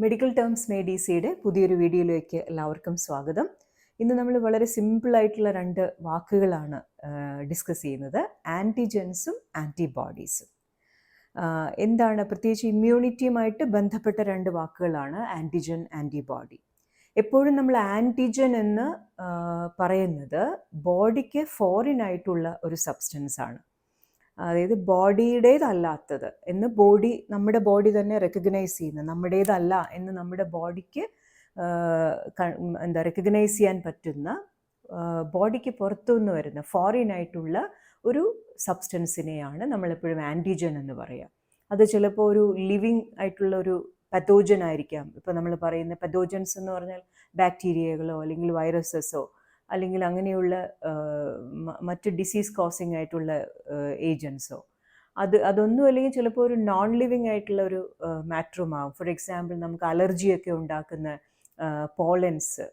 Medical terms made ഈസിയുടെ പുതിയൊരു വീഡിയോയിലേക്ക് എല്ലാവർക്കും സ്വാഗതം. ഇന്ന് നമ്മൾ വളരെ സിമ്പിളായിട്ടുള്ള രണ്ട് വാക്കുകളാണ് ഡിസ്കസ് ചെയ്യുന്നത്, ആൻറ്റിജൻസും ആൻറ്റിബോഡീസും. എന്താണ്, പ്രത്യേകിച്ച് ഇമ്മ്യൂണിറ്റിയുമായിട്ട് ബന്ധപ്പെട്ട രണ്ട് വാക്കുകളാണ് ആൻറ്റിജൻ, ആൻറ്റിബോഡി. എപ്പോഴും നമ്മൾ ആൻറ്റിജൻ എന്ന് പറയുന്നത് ബോഡിക്ക് ഫോറിൻ ആയിട്ടുള്ള ഒരു സബ്സ്റ്റൻസ് ആണ്. അതായത് ബോഡിയുടേതല്ലാത്തത് എന്ന് നമ്മുടെ ബോഡി തന്നെ റെക്കഗ്നൈസ് ചെയ്യുന്ന, നമ്മുടേതല്ല എന്ന് നമ്മുടെ ബോഡിക്ക് റെക്കഗ്നൈസ് ചെയ്യാൻ പറ്റുന്ന, ബോഡിക്ക് പുറത്തുനിന്ന് വരുന്ന ഫോറിൻ ആയിട്ടുള്ള ഒരു സബ്സ്റ്റൻസിനെയാണ് നമ്മളെപ്പോഴും ആൻറ്റിജൻ എന്ന് പറയുക. അത് ചിലപ്പോൾ ഒരു ലിവിങ് ആയിട്ടുള്ള ഒരു പത്തോജൻ ആയിരിക്കാം. ഇപ്പോൾ നമ്മൾ പറയുന്ന പത്തോജൻസ് എന്ന് പറഞ്ഞാൽ ബാക്ടീരിയകളോ അല്ലെങ്കിൽ വൈറസസോ അല്ലെങ്കിൽ അങ്ങനെയുള്ള മറ്റ് ഡിസീസ് കോസിങ് ആയിട്ടുള്ള ഏജൻസോ, അതൊന്നും അല്ലെങ്കിൽ ചിലപ്പോൾ ഒരു നോൺ ലിവിങ് ആയിട്ടുള്ള ഒരു മാറ്ററുമാവും. ഫോർ എക്സാമ്പിൾ, നമുക്ക് അലർജിയൊക്കെ ഉണ്ടാക്കുന്ന പോളൻസ്,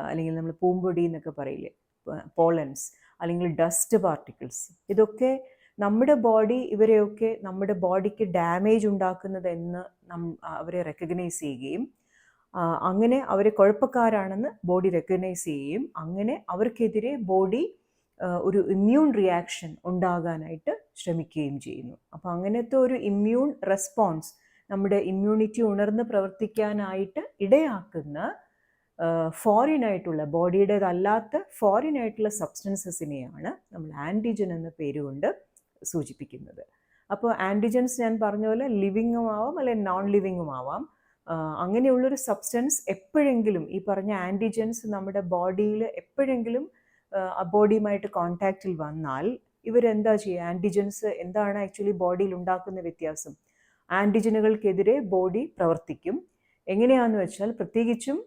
അല്ലെങ്കിൽ നമ്മൾ പൂമ്പൊടി എന്നൊക്കെ പറയില്ലേ, പോളൻസ്, അല്ലെങ്കിൽ ഡസ്റ്റ് പാർട്ടിക്കിൾസ്, ഇതൊക്കെ ഇവരെയൊക്കെ നമ്മുടെ ബോഡിക്ക് ഡാമേജ് ഉണ്ടാക്കുന്നതെന്ന് അവരെ റെക്കഗ്നൈസ് ചെയ്യുകയും അങ്ങനെ അവരെ കുഴപ്പക്കാരാണെന്ന് ബോഡി റെക്കഗ്നൈസ് ചെയ്യുകയും അങ്ങനെ അവർക്കെതിരെ ബോഡി ഒരു ഇമ്മ്യൂൺ റിയാക്ഷൻ ഉണ്ടാകാനായിട്ട് ശ്രമിക്കുകയും ചെയ്യുന്നു. അപ്പോൾ അങ്ങനത്തെ ഒരു ഇമ്മ്യൂൺ റെസ്പോൺസ്, നമ്മുടെ ഇമ്മ്യൂണിറ്റി ഉണർന്ന് പ്രവർത്തിക്കാനായിട്ട് ഇടയാക്കുന്ന ഫോറിൻ ആയിട്ടുള്ള, ബോഡിയുടേതല്ലാത്ത ഫോറിൻ ആയിട്ടുള്ള സബ്സ്റ്റൻസസിനെയാണ് നമ്മൾ ആൻറ്റിജൻ എന്ന പേരുകൊണ്ട് സൂചിപ്പിക്കുന്നത്. അപ്പോൾ ആൻറ്റിജൻസ് ഞാൻ പറഞ്ഞ പോലെ ലിവിങ്ങും ആവാം അല്ലെങ്കിൽ നോൺ ലിവിങ്ങും ആവാം. അങ്ങനെയുള്ളൊരു സബ്സ്റ്റൻസ് എപ്പോഴെങ്കിലും, ഈ പറഞ്ഞ ആൻറ്റിജൻസ് നമ്മുടെ ബോഡിയിൽ എപ്പോഴെങ്കിലും ബോഡിയുമായിട്ട് കോണ്ടാക്റ്റിൽ വന്നാൽ ഇവരെന്താ ചെയ്യുക? ആൻറ്റിജൻസ് എന്താണ് ആക്ച്വലി ബോഡിയിൽ ഉണ്ടാക്കുന്ന വ്യത്യാസം? ആൻറ്റിജനുകൾക്കെതിരെ ബോഡി പ്രവർത്തിക്കും. എങ്ങനെയാണെന്ന് വെച്ചാൽ, പ്രത്യേകിച്ചും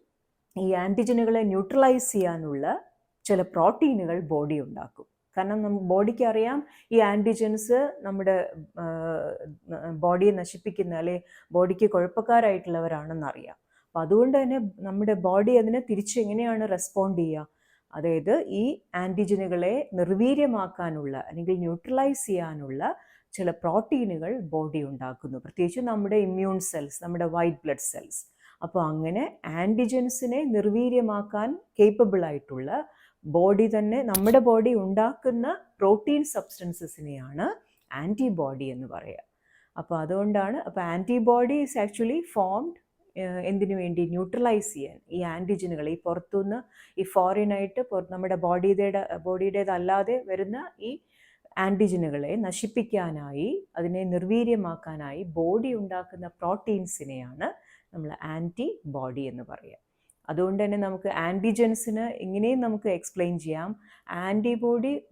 ഈ ആൻറ്റിജനുകളെ ന്യൂട്രലൈസ് ചെയ്യാനുള്ള ചില പ്രോട്ടീനുകൾ ബോഡി ഉണ്ടാക്കും. കാരണം ബോഡിക്ക് അറിയാം ഈ ആൻറ്റിജൻസ് നമ്മുടെ ബോഡിയെ നശിപ്പിക്കുന്ന, അല്ലെ ബോഡിക്ക് കുഴപ്പക്കാരായിട്ടുള്ളവരാണെന്നറിയാം. അപ്പം അതുകൊണ്ട് തന്നെ നമ്മുടെ ബോഡി അതിനെ തിരിച്ച് എങ്ങനെയാണ് റെസ്പോണ്ട് ചെയ്യുക? അതായത് ഈ ആൻറ്റിജനുകളെ നിർവീര്യമാക്കാനുള്ള അല്ലെങ്കിൽ ന്യൂട്രലൈസ് ചെയ്യാനുള്ള ചില പ്രോട്ടീനുകൾ ബോഡി ഉണ്ടാക്കുന്നു, പ്രത്യേകിച്ച് നമ്മുടെ ഇമ്മ്യൂൺ സെൽസ്, നമ്മുടെ വൈറ്റ് ബ്ലഡ് സെൽസ്. അപ്പോൾ അങ്ങനെ ആൻറ്റിജൻസിനെ നിർവീര്യമാക്കാൻ കേപ്പബിൾ ആയിട്ടുള്ള നമ്മുടെ ബോഡി ഉണ്ടാക്കുന്ന പ്രോട്ടീൻ സബ്സ്റ്റൻസസിനെയാണ് ആൻറ്റിബോഡി എന്ന് പറയുക. അപ്പോൾ അതുകൊണ്ടാണ്, അപ്പോൾ ആൻറ്റിബോഡി ഈസ് ആക്ച്വലി ഫോംഡ് എന്തിനു വേണ്ടി? ന്യൂട്രലൈസ് ചെയ്യാൻ ഈ ആൻറ്റിജനുകൾ, ഈ പുറത്തുനിന്ന് ഈ ഫോറിനായിട്ട് നമ്മുടെ ബോഡിയുടേതല്ലാതെ വരുന്ന ഈ ആൻറ്റിജനുകളെ നശിപ്പിക്കാനായി, അതിനെ നിർവീര്യമാക്കാനായി ബോഡി ഉണ്ടാക്കുന്ന പ്രോട്ടീൻസിനെയാണ് നമ്മൾ ആൻറ്റിബോഡി എന്ന് പറയുക. അതുകൊണ്ട് തന്നെ നമുക്ക് ആൻറ്റിജൻസിന് ഇങ്ങനെയും നമുക്ക് എക്സ്പ്ലെയിൻ ചെയ്യാം.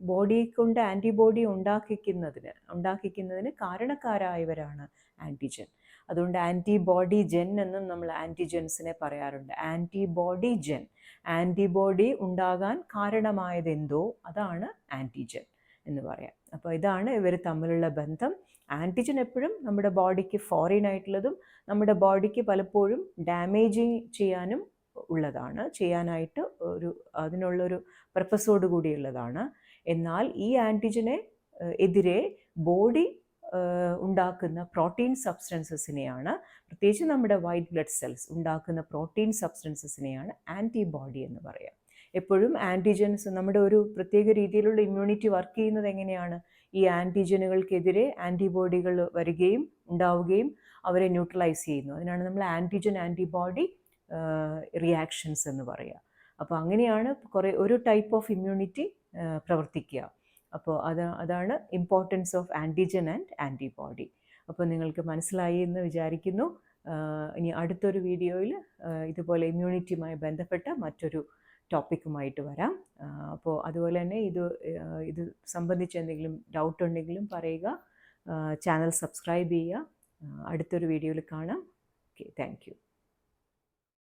ബോഡിയെ കൊണ്ട് ആൻറ്റിബോഡി ഉണ്ടാക്കിക്കുന്നതിന് കാരണക്കാരായവരാണ് ആൻറ്റിജൻ. അതുകൊണ്ട് ആൻറ്റിബോഡി ജെൻ എന്നും നമ്മൾ ആൻറ്റിജൻസിനെ പറയാറുണ്ട്. ആൻറ്റിബോഡി ജെൻ, ആൻറ്റിബോഡി ഉണ്ടാകാൻ കാരണമായതെന്തോ അതാണ് ആൻറ്റിജൻ എന്ന് പറയാം. അപ്പോൾ ഇതാണ് ഇവർ തമ്മിലുള്ള ബന്ധം. ആൻറ്റിജൻ എപ്പോഴും നമ്മുടെ ബോഡിക്ക് ഫോറിൻ ആയിട്ടുള്ളതും നമ്മുടെ ബോഡിക്ക് പലപ്പോഴും ഡാമേജിങ് ചെയ്യാനായിട്ട് അതിനുള്ളൊരു പർപ്പസോട് കൂടിയുള്ളതാണ്. എന്നാൽ ഈ ആൻറ്റിജനെ എതിരെ ബോഡി ഉണ്ടാക്കുന്ന പ്രോട്ടീൻ സബ്സ്റ്റൻസസിനെയാണ്, പ്രത്യേകിച്ച് നമ്മുടെ വൈറ്റ് ബ്ലഡ് സെൽസ് ഉണ്ടാക്കുന്ന പ്രോട്ടീൻ സബ്സ്റ്റൻസസിനെയാണ് ആൻറ്റിബോഡി എന്ന് പറയാം. എപ്പോഴും ആൻറ്റിജൻസ്, നമ്മുടെ ഒരു പ്രത്യേക രീതിയിലുള്ള ഇമ്മ്യൂണിറ്റി വർക്ക് ചെയ്യുന്നത് എങ്ങനെയാണ്? ഈ ആൻറ്റിജനുകൾക്കെതിരെ ആൻറ്റിബോഡികൾ ഉണ്ടാവുകയും അവരെ ന്യൂട്രലൈസ് ചെയ്യുന്നു. അതിനാണ് നമ്മൾ ആൻറ്റിജൻ ആൻറ്റിബോഡി റിയാക്ഷൻസ് എന്ന് പറയുക. അപ്പോൾ അങ്ങനെയാണ് ഒരു ടൈപ്പ് ഓഫ് ഇമ്മ്യൂണിറ്റി പ്രവർത്തിക്കുക. അപ്പോൾ അതാണ് importance of antigen and antibody. അപ്പോൾ നിങ്ങൾക്ക് മനസ്സിലായി എന്ന് വിചാരിക്കുന്നു. ഇനി അടുത്തൊരു വീഡിയോയിൽ ഇതുപോലെ ഇമ്മ്യൂണിറ്റിയുമായി ബന്ധപ്പെട്ട മറ്റൊരു ടോപ്പിക്കുമായിട്ട് വരാം. അപ്പോൾ അതുപോലെ തന്നെ ഇത് സംബന്ധിച്ച് എന്തെങ്കിലും ഡൗട്ട് ഉണ്ടെങ്കിലും പറയുക. ചാനൽ സബ്സ്ക്രൈബ് ചെയ്യുക. അടുത്തൊരു വീഡിയോയിൽ കാണാം. Okay, thank you.